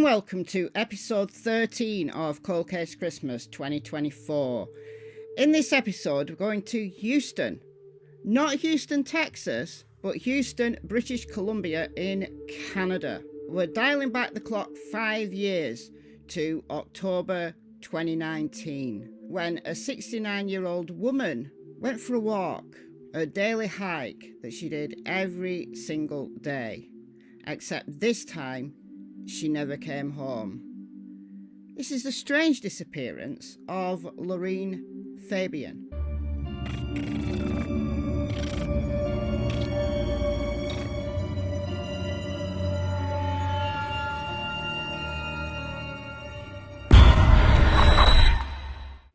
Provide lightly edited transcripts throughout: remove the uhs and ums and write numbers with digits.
welcome to episode 13 of Cold Case Christmas 2024. In this episode, we're going to Houston. Not Houston, Texas, but Houston, British Columbia in Canada. We're dialing back the clock 5 years to October 2019, when a 69-year-old woman went for a walk, a daily hike that she did every single day, except this time she never came home. This is the strange disappearance of Laureen Fabian.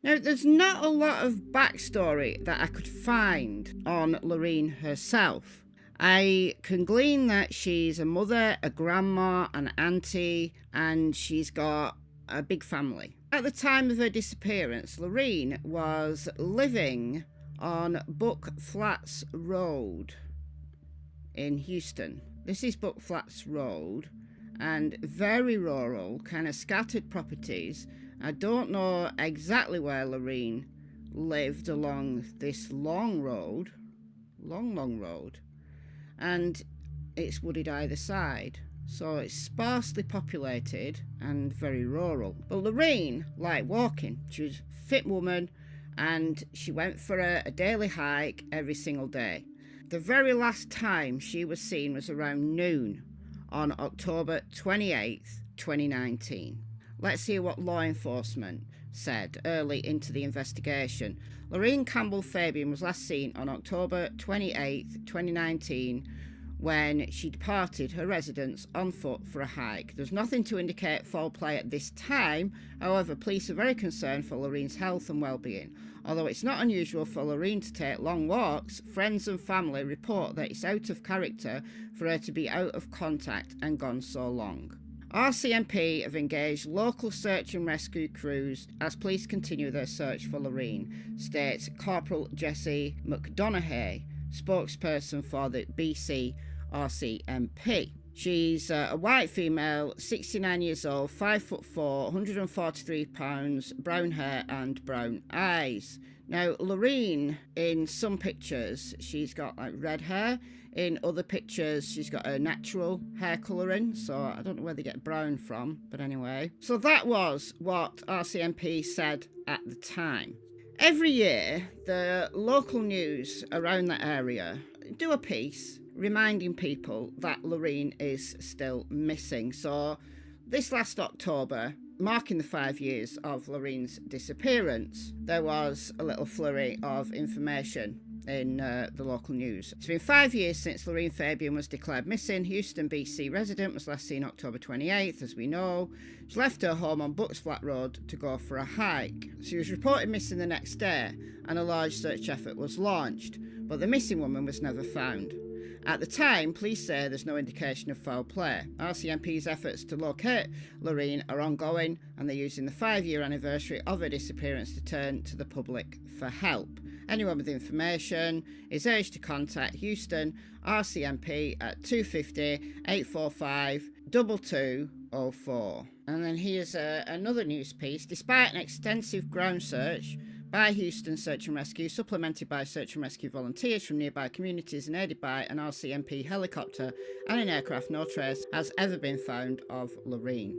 Now, there's not a lot of backstory that I could find on Laureen herself. I can glean that she's a mother, a grandma, an auntie, and she's got a big family. At the time of her disappearance, Laureen was living on Buck Flats Road in Houston. This is Buck Flats Road, and very rural, kind of scattered properties. I don't know exactly where Laureen lived along this long road, long road, and it's wooded either side, so it's sparsely populated and very rural. But Laureen liked walking. She was a fit woman, and she went for a daily hike every single day. The very last time she was seen was around noon on October 28th, 2019. Let's hear what law enforcement said early into the investigation. Laureen Campbell Fabian was last seen on October 28th, 2019, when she departed her residence on foot for a hike. There's nothing to indicate foul play at this time. However, police are very concerned for Laureen's health and well-being. Although it's not unusual for Laureen to take long walks, friends and family report that it's out of character for her to be out of contact and gone so long. RCMP have engaged local search and rescue crews as police continue their search for Laureen, states Corporal Jesse McDonough, spokesperson for the BC RCMP. She's a white female, 69 years old, 5'4", 143 pounds, brown hair and brown eyes. Now, Laureen, in some pictures, she's got like red hair. In other pictures, she's got a natural hair colouring, so I don't know where they get brown from, but anyway. So that was what RCMP said at the time. Every year, the local news around that area do a piece reminding people that Laureen is still missing. So this last October, marking the 5 years of Laureen's disappearance, there was a little flurry of information in the local news. It's been 5 years since Laureen Fabian was declared missing. Houston, BC resident was last seen October 28th, as we know. She left her home on Bucks Flat Road to go for a hike. She was reported missing the next day, and a large search effort was launched, but the missing woman was never found. At the time, police say there's no indication of foul play. RCMP's efforts to locate Laureen are ongoing, and they're using the 5-year anniversary of her disappearance to turn to the public for help. Anyone with information is urged to contact Houston RCMP at 250-845-2204. And then here's another news piece. Despite an extensive ground search by Houston Search and Rescue, supplemented by search and rescue volunteers from nearby communities and aided by an RCMP helicopter and an aircraft, no trace has ever been found of Laureen.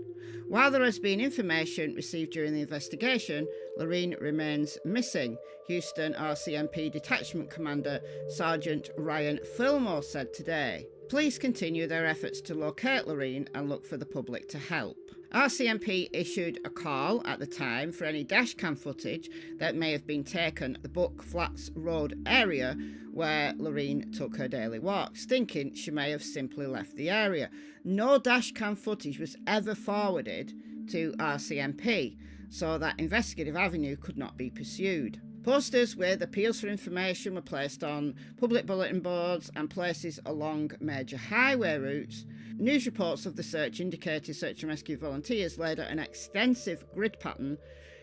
While there has been information received during the investigation, Laureen remains missing, Houston RCMP Detachment Commander Sergeant Ryan Fillmore said today. Police continue their efforts to locate Laureen and look for the public to help. RCMP issued a call at the time for any dashcam footage that may have been taken at the Buck Flats Road area where Laureen took her daily walks, thinking she may have simply left the area. No dashcam footage was ever forwarded to RCMP, so that investigative avenue could not be pursued. Posters with appeals for information were placed on public bulletin boards and places along major highway routes. News reports of the search indicated search and rescue volunteers laid out an extensive grid pattern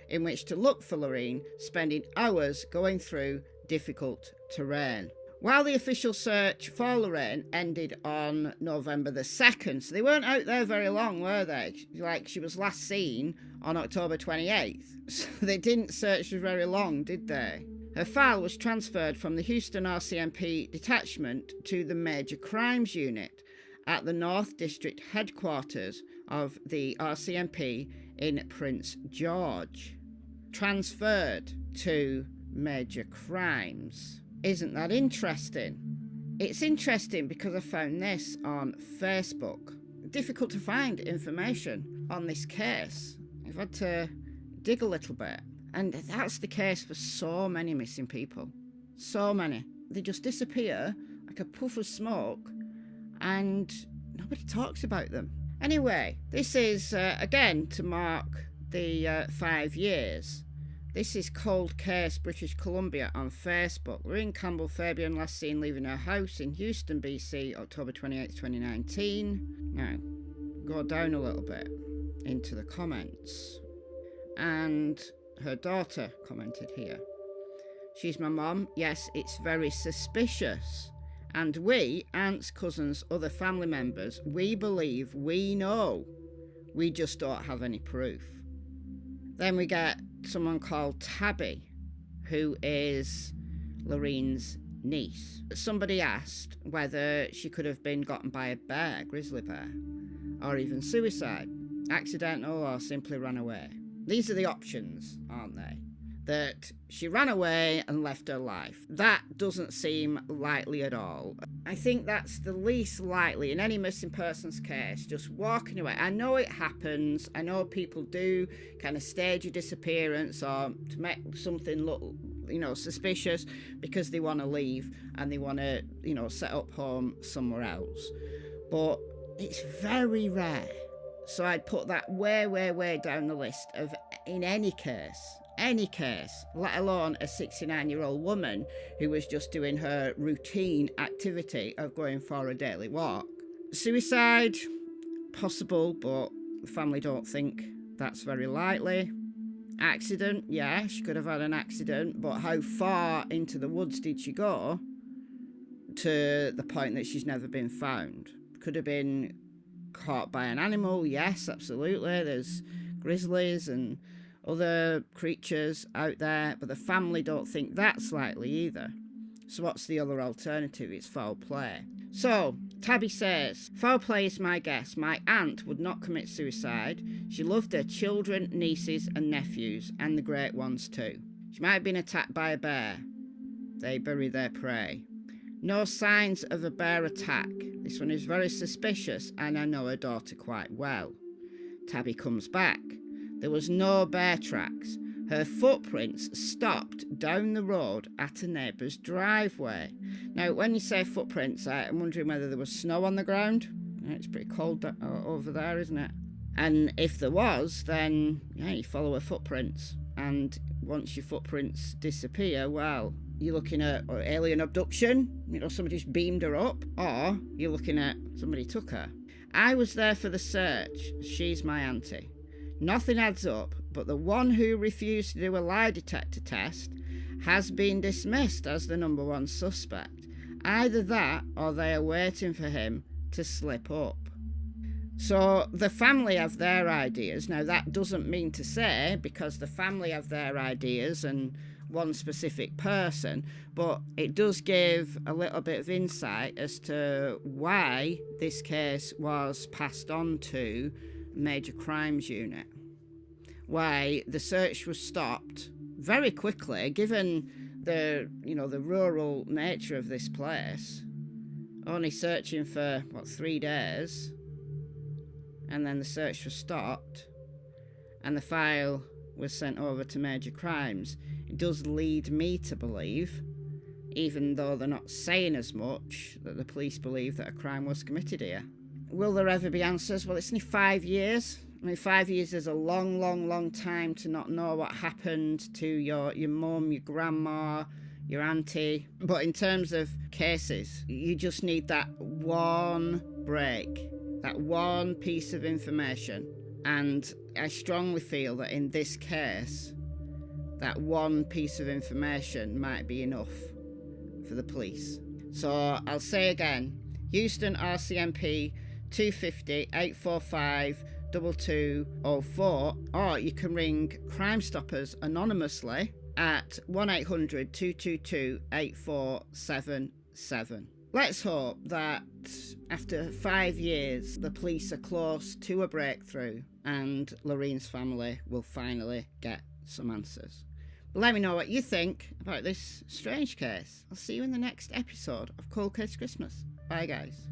in which to look for Laureen, spending hours going through difficult terrain. While the official search for Loren ended on November the 2nd, so they weren't out there very long, were they? Like, she was last seen on October 28th, so they didn't search for very long, did they? Her file was transferred from the Houston RCMP detachment to the Major Crimes Unit at the North District headquarters of the RCMP in Prince George. Transferred to Major Crimes. Isn't that interesting? It's interesting because I found this on Facebook. Difficult to find information on this case. I've had to dig a little bit. And that's the case for so many missing people. So many. They just disappear like a puff of smoke and nobody talks about them. Anyway, this is, again, to mark the 5 years. This is Cold Case British Columbia on Facebook. Laureen Fabian last seen leaving her house in Houston, BC, October 28, 2019. Now, go down a little bit into the comments. And her daughter commented here. She's my mum. Yes, it's very suspicious. And we, aunts, cousins, other family members, we believe we know. We just don't have any proof. Then we get someone called Tabby, who is Loreen's niece. Somebody asked whether she could have been gotten by a bear, grizzly bear, or even suicide, accidental, or simply ran away. These are the options, aren't they? That she ran away and left her life. That doesn't seem likely at all. I think that's the least likely in any missing persons case, just walking away. I know it happens. I know people do kind of stage a disappearance or to make something look, suspicious because they want to leave and they want to, set up home somewhere else. But it's very rare. So I'd put that way, way, way down the list of in any case, let alone a 69-year-old woman who was just doing her routine activity of going for a daily walk. Suicide, possible, but the family don't think that's very likely. Accident, yeah, she could have had an accident, but how far into the woods did she go to the point that she's never been found? Could have been caught by an animal, yes, absolutely. There's grizzlies and other creatures out there, but the family don't think that's likely either. So what's the other alternative? It's foul play. So Tabby says, foul play is my guess. My aunt would not commit suicide. She loved her children, nieces and nephews, and the great ones too. She might have been attacked by a bear. They bury their prey. No signs of a bear attack. This one is very suspicious, and I know her daughter quite well. Tabby comes back. There was no bear tracks. Her footprints stopped down the road at a neighbour's driveway. Now, when you say footprints, I'm wondering whether there was snow on the ground. It's pretty cold over there, isn't it? And if there was, then, you follow her footprints. And once your footprints disappear, well, you're looking at alien abduction. Somebody just beamed her up. Or you're looking at somebody took her. I was there for the search. She's my auntie. Nothing adds up, but the one who refused to do a lie detector test has been dismissed as the number one suspect. Either that or they are waiting for him to slip up. So the family have their ideas. Now that doesn't mean to say because the family have their ideas and one specific person, but it does give a little bit of insight as to why this case was passed on to Major Crimes Unit, why the search was stopped very quickly, given the rural nature of this place. Only searching for 3 days, and then the search was stopped, and the file was sent over to Major Crimes. It does lead me to believe, even though they're not saying as much, that the police believe that a crime was committed here. Will there ever be answers? Well, it's only 5 years. 5 years is a long, long, long time to not know what happened to your mum, your grandma, your auntie. But in terms of cases, you just need that one break, that one piece of information. And I strongly feel that in this case, that one piece of information might be enough for the police So I'll say again, Houston RCMP 250 845 2204, or you can ring Crime Stoppers anonymously at 1-800 222 8477. Let's hope that after 5 years the police are close to a breakthrough and Lorraine's family will finally get some answers. But let me know what you think about this strange case. I'll see you in the next episode of Cold Case Christmas. Bye guys.